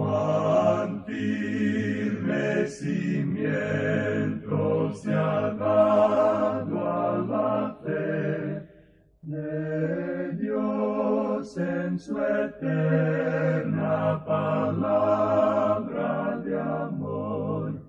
cuán firme cimiento se ha dado a la fe de Dios en su eterna palabra de amor.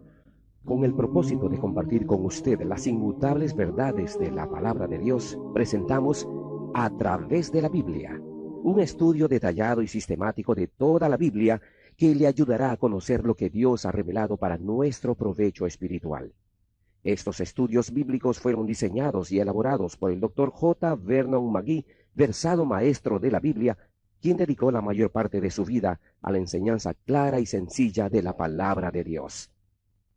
Con el propósito de compartir con usted las inmutables verdades de la palabra de Dios, presentamos A través de la Biblia, un estudio detallado y sistemático de toda la Biblia que le ayudará a conocer lo que Dios ha revelado para nuestro provecho espiritual. Estos estudios bíblicos fueron diseñados y elaborados por el Dr. J. Vernon McGee, versado maestro de la Biblia, quien dedicó la mayor parte de su vida a la enseñanza clara y sencilla de la palabra de Dios.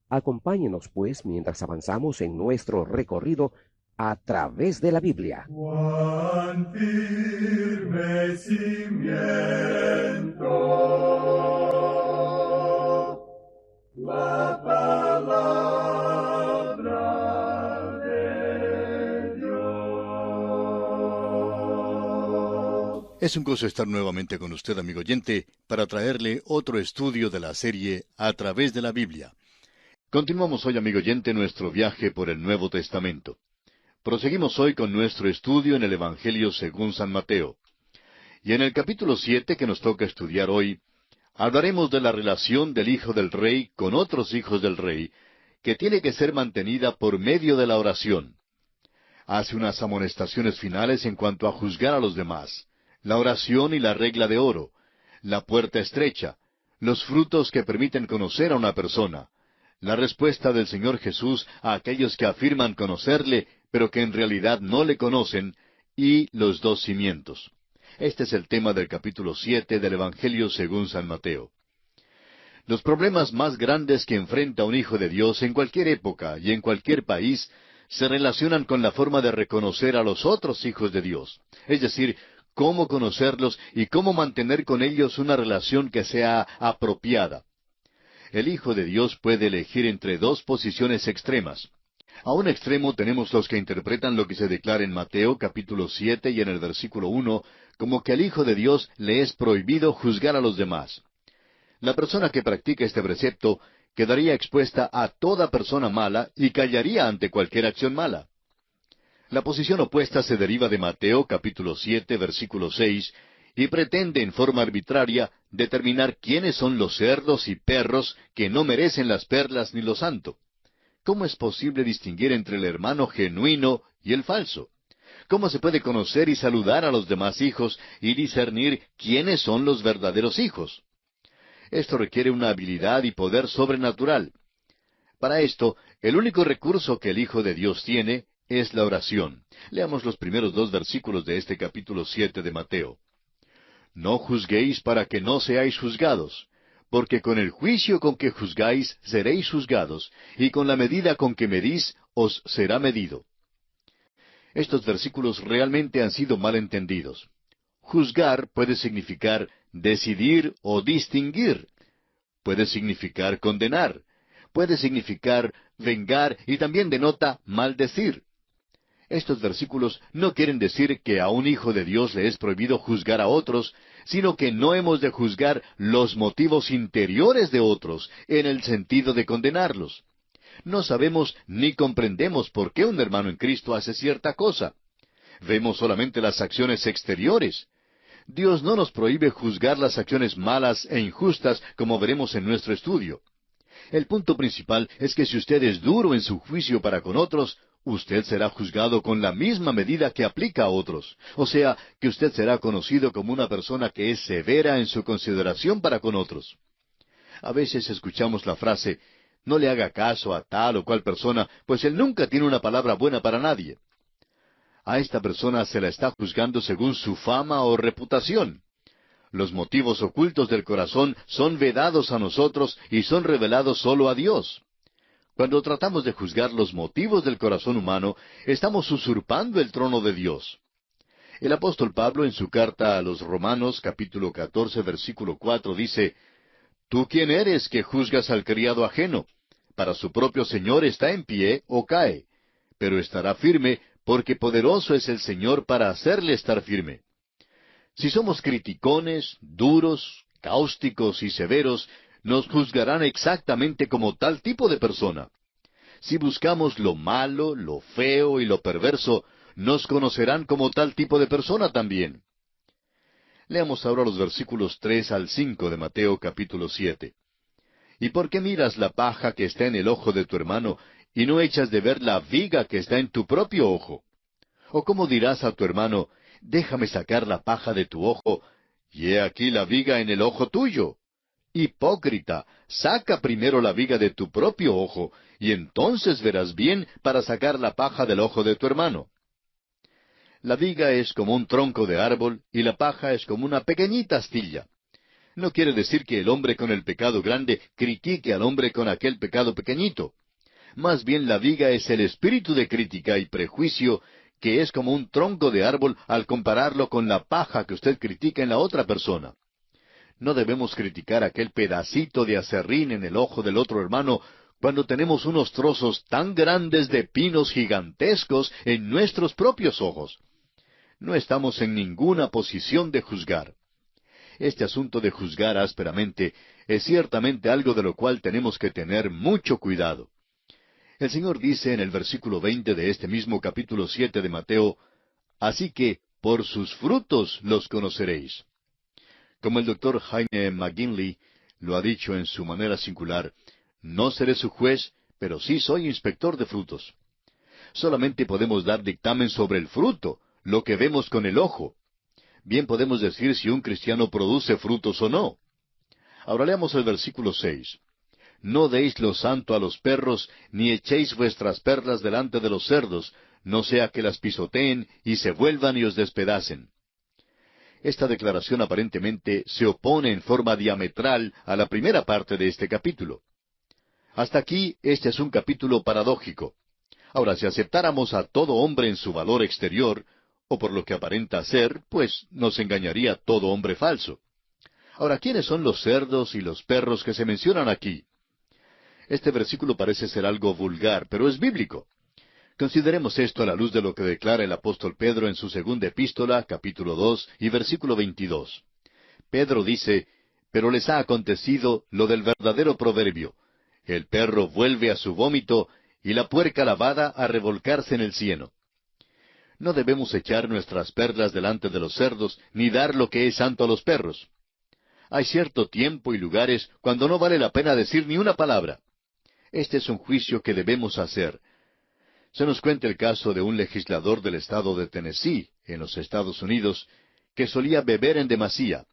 Acompáñenos, pues, mientras avanzamos en nuestro recorrido a través de la Biblia. Cuán firme cimiento la palabra de Dios. Es un gozo estar nuevamente con usted, amigo oyente, para traerle otro estudio de la serie A través de la Biblia. Continuamos hoy, amigo oyente, nuestro viaje por el Nuevo Testamento. Proseguimos hoy con nuestro estudio en el Evangelio según San Mateo. Y en el capítulo 7 que nos toca estudiar hoy, hablaremos de la relación del Hijo del Rey con otros hijos del Rey, que tiene que ser mantenida por medio de la oración. Hace unas amonestaciones finales en cuanto a juzgar a los demás, la oración y la regla de oro, la puerta estrecha, los frutos que permiten conocer a una persona, la respuesta del Señor Jesús a aquellos que afirman conocerle, pero que en realidad no le conocen, y los dos cimientos. Este es el tema del capítulo 7 del Evangelio según San Mateo. Los problemas más grandes que enfrenta un hijo de Dios en cualquier época y en cualquier país se relacionan con la forma de reconocer a los otros hijos de Dios, es decir, cómo conocerlos y cómo mantener con ellos una relación que sea apropiada. El Hijo de Dios puede elegir entre dos posiciones extremas. A un extremo tenemos los que interpretan lo que se declara en Mateo capítulo 7 y en el versículo 1, como que al Hijo de Dios le es prohibido juzgar a los demás. La persona que practica este precepto quedaría expuesta a toda persona mala y callaría ante cualquier acción mala. La posición opuesta se deriva de Mateo capítulo 7 versículo 6, y pretende en forma arbitraria determinar quiénes son los cerdos y perros que no merecen las perlas ni lo santo. ¿Cómo es posible distinguir entre el hermano genuino y el falso? ¿Cómo se puede conocer y saludar a los demás hijos y discernir quiénes son los verdaderos hijos? Esto requiere una habilidad y poder sobrenatural. Para esto, el único recurso que el Hijo de Dios tiene es la oración. Leamos los primeros dos versículos de este capítulo 7 de Mateo. No juzguéis para que no seáis juzgados, porque con el juicio con que juzgáis seréis juzgados, y con la medida con que medís os será medido. Estos versículos realmente han sido mal entendidos. Juzgar puede significar decidir o distinguir. Puede significar condenar. Puede significar vengar y también denota maldecir. Estos versículos no quieren decir que a un hijo de Dios le es prohibido juzgar a otros, sino que no hemos de juzgar los motivos interiores de otros, en el sentido de condenarlos. No sabemos ni comprendemos por qué un hermano en Cristo hace cierta cosa. Vemos solamente las acciones exteriores. Dios no nos prohíbe juzgar las acciones malas e injustas, como veremos en nuestro estudio. El punto principal es que si usted es duro en su juicio para con otros, usted será juzgado con la misma medida que aplica a otros. O sea, que usted será conocido como una persona que es severa en su consideración para con otros. A veces escuchamos la frase, no le haga caso a tal o cual persona, pues él nunca tiene una palabra buena para nadie. A esta persona se la está juzgando según su fama o reputación. Los motivos ocultos del corazón son vedados a nosotros y son revelados solo a Dios. Cuando tratamos de juzgar los motivos del corazón humano, estamos usurpando el trono de Dios. El apóstol Pablo en su carta a los Romanos, capítulo 14, versículo 4, dice, ¿Tú quién eres que juzgas al criado ajeno? Para su propio Señor está en pie o cae, pero estará firme, porque poderoso es el Señor para hacerle estar firme. Si somos criticones, duros, cáusticos y severos, nos juzgarán exactamente como tal tipo de persona. Si buscamos lo malo, lo feo y lo perverso, nos conocerán como tal tipo de persona también. Leamos ahora los versículos 3 al 5 de Mateo capítulo 7. ¿Y por qué miras la paja que está en el ojo de tu hermano, y no echas de ver la viga que está en tu propio ojo? ¿O cómo dirás a tu hermano, déjame sacar la paja de tu ojo, y he aquí la viga en el ojo tuyo? Hipócrita, saca primero la viga de tu propio ojo, y entonces verás bien para sacar la paja del ojo de tu hermano. La viga es como un tronco de árbol, y la paja es como una pequeñita astilla. No quiere decir que el hombre con el pecado grande critique al hombre con aquel pecado pequeñito. Más bien la viga es el espíritu de crítica y prejuicio, que es como un tronco de árbol al compararlo con la paja que usted critica en la otra persona. No debemos criticar aquel pedacito de aserrín en el ojo del otro hermano cuando tenemos unos trozos tan grandes de pinos gigantescos en nuestros propios ojos. No estamos en ninguna posición de juzgar. Este asunto de juzgar ásperamente es ciertamente algo de lo cual tenemos que tener mucho cuidado. El Señor dice en el versículo 20 de este mismo capítulo 7 de Mateo, así que por sus frutos los conoceréis. Como el doctor Jaime McGinley lo ha dicho en su manera singular, no seré su juez, pero sí soy inspector de frutos. Solamente podemos dar dictamen sobre el fruto, lo que vemos con el ojo. Bien podemos decir si un cristiano produce frutos o no. Ahora leamos el versículo 6. No deis lo santo a los perros, ni echéis vuestras perlas delante de los cerdos, no sea que las pisoteen y se vuelvan y os despedacen. Esta declaración aparentemente se opone en forma diametral a la primera parte de este capítulo. Hasta aquí, este es un capítulo paradójico. Ahora, si aceptáramos a todo hombre en su valor exterior, o por lo que aparenta ser, pues nos engañaría todo hombre falso. Ahora, ¿quiénes son los cerdos y los perros que se mencionan aquí? Este versículo parece ser algo vulgar, pero es bíblico. Consideremos esto a la luz de lo que declara el apóstol Pedro en su segunda epístola, capítulo 2, y versículo 22. Pedro dice, pero les ha acontecido lo del verdadero proverbio. El perro vuelve a su vómito, y la puerca lavada a revolcarse en el cieno. No debemos echar nuestras perlas delante de los cerdos, ni dar lo que es santo a los perros. Hay cierto tiempo y lugares cuando no vale la pena decir ni una palabra. Este es un juicio que debemos hacer. Se nos cuenta el caso de un legislador del estado de Tennessee, en los Estados Unidos, que solía beber en demasía.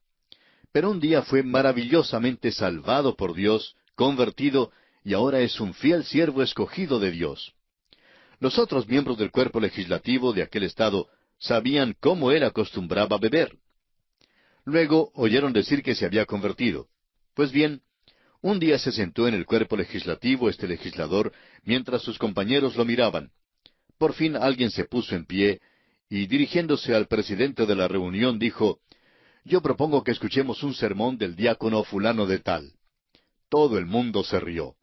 Pero un día fue maravillosamente salvado por Dios, convertido, y ahora es un fiel siervo escogido de Dios. Los otros miembros del cuerpo legislativo de aquel estado sabían cómo él acostumbraba beber. Luego oyeron decir que se había convertido. Pues bien, un día se sentó en el cuerpo legislativo este legislador mientras sus compañeros lo miraban. Por fin alguien se puso en pie y dirigiéndose al presidente de la reunión dijo, yo propongo que escuchemos un sermón del diácono fulano de tal. Todo el mundo se rió.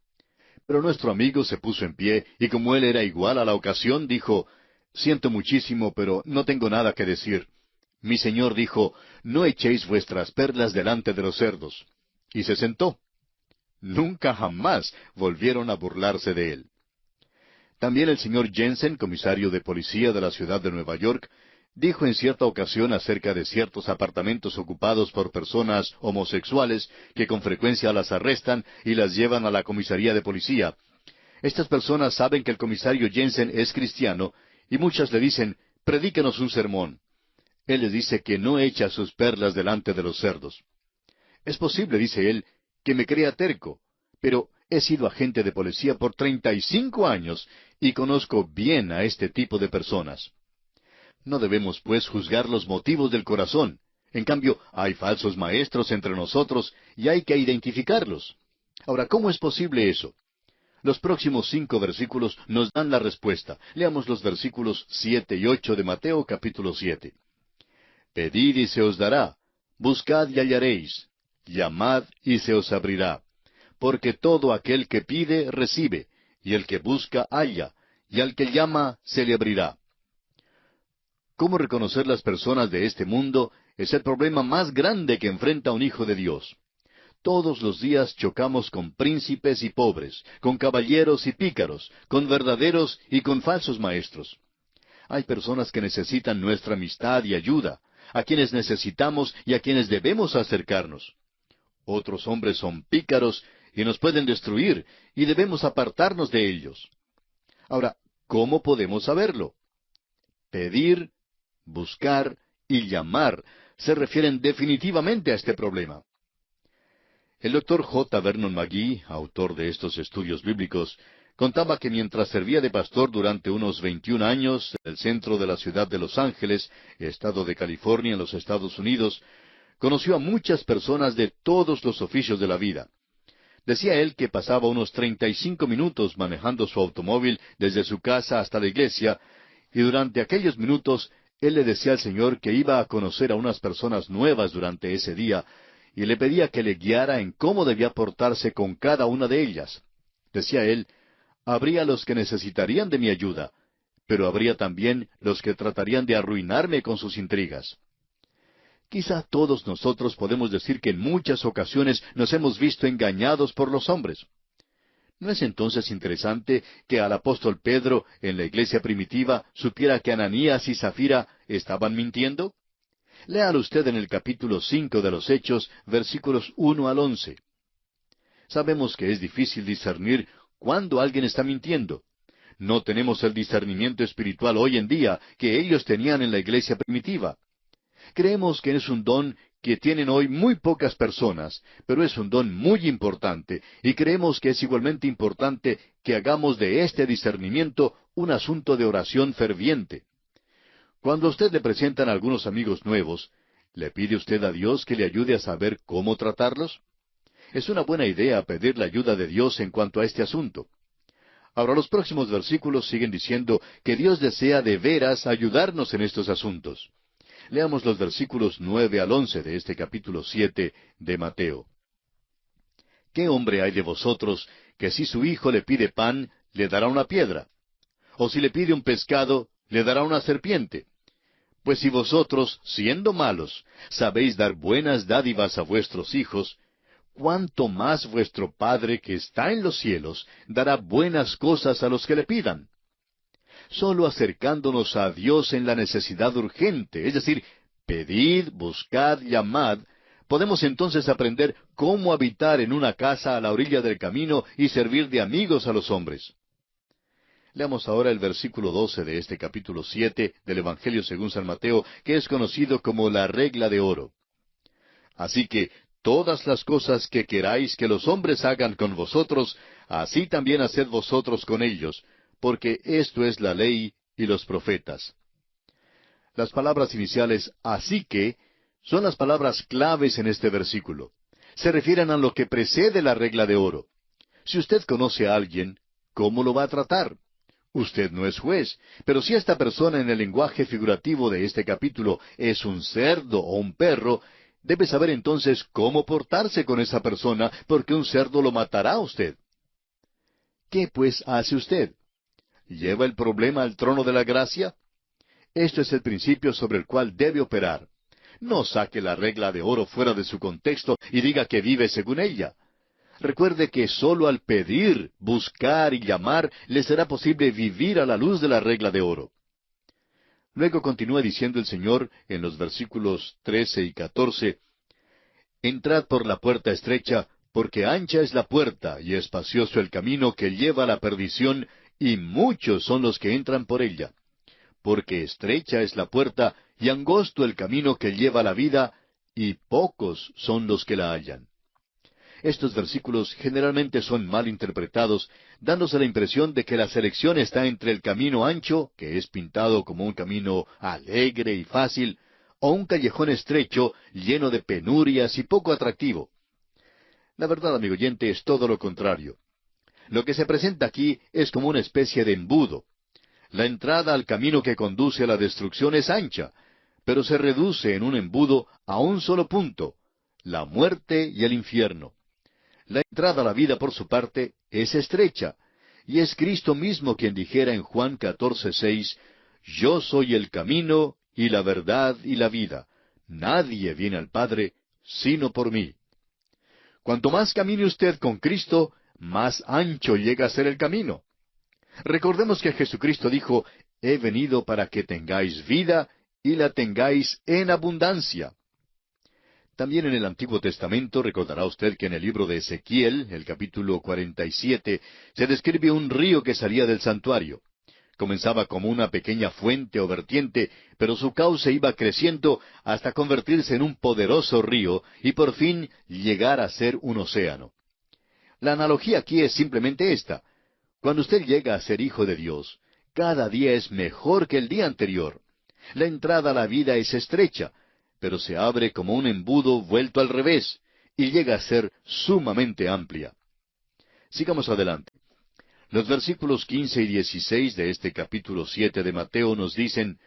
Pero nuestro amigo se puso en pie y como él era igual a la ocasión dijo, siento muchísimo, pero no tengo nada que decir. Mi señor dijo, no echéis vuestras perlas delante de los cerdos. Y se sentó. Nunca jamás volvieron a burlarse de él. También el señor Jensen, comisario de policía de la ciudad de Nueva York, dijo en cierta ocasión acerca de ciertos apartamentos ocupados por personas homosexuales que con frecuencia las arrestan y las llevan a la comisaría de policía. Estas personas saben que el comisario Jensen es cristiano y muchas le dicen, predíquenos un sermón. Él les dice que no echa sus perlas delante de los cerdos. Es posible, dice él, que me crea terco, pero he sido agente de policía por 35 años y conozco bien a este tipo de personas. No debemos, pues, juzgar los motivos del corazón. En cambio, hay falsos maestros entre nosotros y hay que identificarlos. Ahora, ¿cómo es posible eso? Los próximos 5 versículos nos dan la respuesta. Leamos los versículos 7 y 8 de Mateo capítulo 7. Pedid y se os dará, buscad y hallaréis, llamad y se os abrirá. Porque todo aquel que pide, recibe, y el que busca, halla, y al que llama, se le abrirá. ¿Cómo reconocer las personas de este mundo Es el problema más grande que enfrenta un hijo de Dios. Todos los días chocamos con príncipes y pobres, con caballeros y pícaros, con verdaderos y con falsos maestros. Hay personas que necesitan nuestra amistad y ayuda, a quienes necesitamos y a quienes debemos acercarnos. Otros hombres son pícaros y nos pueden destruir, y debemos apartarnos de ellos. Ahora, ¿cómo podemos saberlo? Pedir, buscar y llamar se refieren definitivamente a este problema. El doctor J. Vernon McGee, autor de estos estudios bíblicos, contaba que mientras servía de pastor durante unos 21 años en el centro de la ciudad de Los Ángeles, estado de California, en los Estados Unidos, conoció a muchas personas de todos los oficios de la vida. Decía él que pasaba unos 35 minutos manejando su automóvil desde su casa hasta la iglesia, y durante aquellos minutos él le decía al Señor que iba a conocer a unas personas nuevas durante ese día, y le pedía que le guiara en cómo debía portarse con cada una de ellas. Decía él, habría los que necesitarían de mi ayuda, pero habría también los que tratarían de arruinarme con sus intrigas. Quizá todos nosotros podemos decir que en muchas ocasiones nos hemos visto engañados por los hombres. ¿No es entonces interesante que al apóstol Pedro, en la iglesia primitiva, supiera que Ananías y Zafira estaban mintiendo? Léalo usted en el capítulo 5 de los Hechos, versículos 1 al 11. Sabemos que es difícil discernir cuándo alguien está mintiendo. No tenemos el discernimiento espiritual hoy en día que ellos tenían en la iglesia primitiva. Creemos que es un don que tienen hoy muy pocas personas, pero es un don muy importante, y creemos que es igualmente importante que hagamos de este discernimiento un asunto de oración ferviente. Cuando a usted le presentan algunos amigos nuevos, ¿le pide usted a Dios que le ayude a saber cómo tratarlos? Es una buena idea pedir la ayuda de Dios en cuanto a este asunto. Ahora los próximos versículos siguen diciendo que Dios desea de veras ayudarnos en estos asuntos. Leamos los versículos 9 al 11 de este capítulo 7 de Mateo. ¿Qué hombre hay de vosotros que si su hijo le pide pan, le dará una piedra? ¿O si le pide un pescado, le dará una serpiente? Pues si vosotros, siendo malos, sabéis dar buenas dádivas a vuestros hijos, ¿cuánto más vuestro Padre que está en los cielos dará buenas cosas a los que le pidan? Solo acercándonos a Dios en la necesidad urgente, es decir, pedid, buscad, llamad, podemos entonces aprender cómo habitar en una casa a la orilla del camino y servir de amigos a los hombres. Leamos ahora el versículo 12 de este capítulo 7 del Evangelio según San Mateo, que es conocido como la regla de oro. Así que todas las cosas que queráis que los hombres hagan con vosotros, así también haced vosotros con ellos, porque esto es la ley y los profetas. Las palabras iniciales así que son las palabras claves en este versículo. Se refieren a lo que precede la regla de oro. Si usted conoce a alguien, ¿cómo lo va a tratar? Usted no es juez, pero si esta persona en el lenguaje figurativo de este capítulo es un cerdo o un perro, debe saber entonces cómo portarse con esa persona, porque un cerdo lo matará a usted. ¿Qué pues hace usted? ¿Lleva el problema al trono de la gracia? Esto es el principio sobre el cual debe operar. No saque la regla de oro fuera de su contexto y diga que vive según ella. Recuerde que sólo al pedir, buscar y llamar le será posible vivir a la luz de la regla de oro. Luego continúa diciendo el Señor en los versículos 13 y 14, Entrad por la puerta estrecha, porque ancha es la puerta y espacioso el camino que lleva a la perdición, y muchos son los que entran por ella. Porque estrecha es la puerta y angosto el camino que lleva a la vida, y pocos son los que la hallan. Estos versículos generalmente son mal interpretados, dándose la impresión de que la selección está entre el camino ancho, que es pintado como un camino alegre y fácil, o un callejón estrecho, lleno de penurias y poco atractivo. La verdad, amigo oyente, es todo lo contrario. Lo que se presenta aquí es como una especie de embudo. La entrada al camino que conduce a la destrucción es ancha, pero se reduce en un embudo a un solo punto, la muerte y el infierno. La entrada a la vida, por su parte, es estrecha, y es Cristo mismo quien dijera en Juan 14:6, Yo soy el camino, y la verdad, y la vida. nadie viene al Padre sino por mí. Cuanto más camine usted con Cristo, más ancho llega a ser el camino. Recordemos que Jesucristo dijo, he venido para que tengáis vida y la tengáis en abundancia. También en el Antiguo Testamento recordará usted que en el libro de Ezequiel, el capítulo 47, se describe un río que salía del santuario. Comenzaba como una pequeña fuente o vertiente, pero su cauce iba creciendo hasta convertirse en un poderoso río y por fin llegar a ser un océano. La analogía aquí es simplemente esta. Cuando usted llega a ser hijo de Dios, cada día es mejor que el día anterior. La entrada a la vida es estrecha, pero se abre como un embudo vuelto al revés, y llega a ser sumamente amplia. Sigamos adelante. Los versículos 15 y 16 de este capítulo 7 de Mateo nos dicen,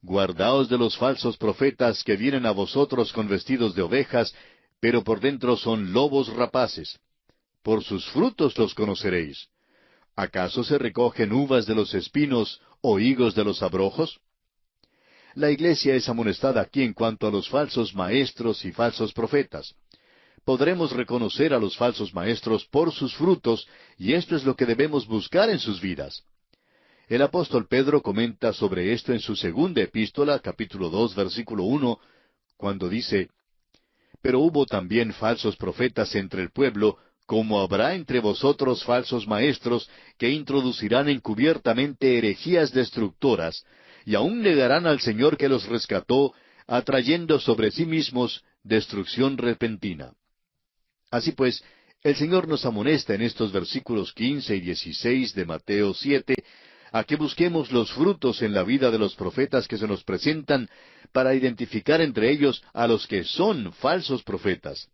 Guardaos de los falsos profetas que vienen a vosotros con vestidos de ovejas, pero por dentro son lobos rapaces. Por sus frutos los conoceréis. ¿Acaso se recogen uvas de los espinos o higos de los abrojos? La iglesia es amonestada aquí en cuanto a los falsos maestros y falsos profetas. Podremos reconocer a los falsos maestros por sus frutos, y esto es lo que debemos buscar en sus vidas. El apóstol Pedro comenta sobre esto en su segunda epístola, capítulo 2, versículo 1, cuando dice, Pero hubo también falsos profetas entre el pueblo, como habrá entre vosotros falsos maestros, que introducirán encubiertamente herejías destructoras, y aun negarán al Señor que los rescató, atrayendo sobre sí mismos destrucción repentina. Así pues, el Señor nos amonesta en estos versículos 15 y 16 de Mateo 7, a que busquemos los frutos en la vida de los profetas que se nos presentan, para identificar entre ellos a los que son falsos profetas.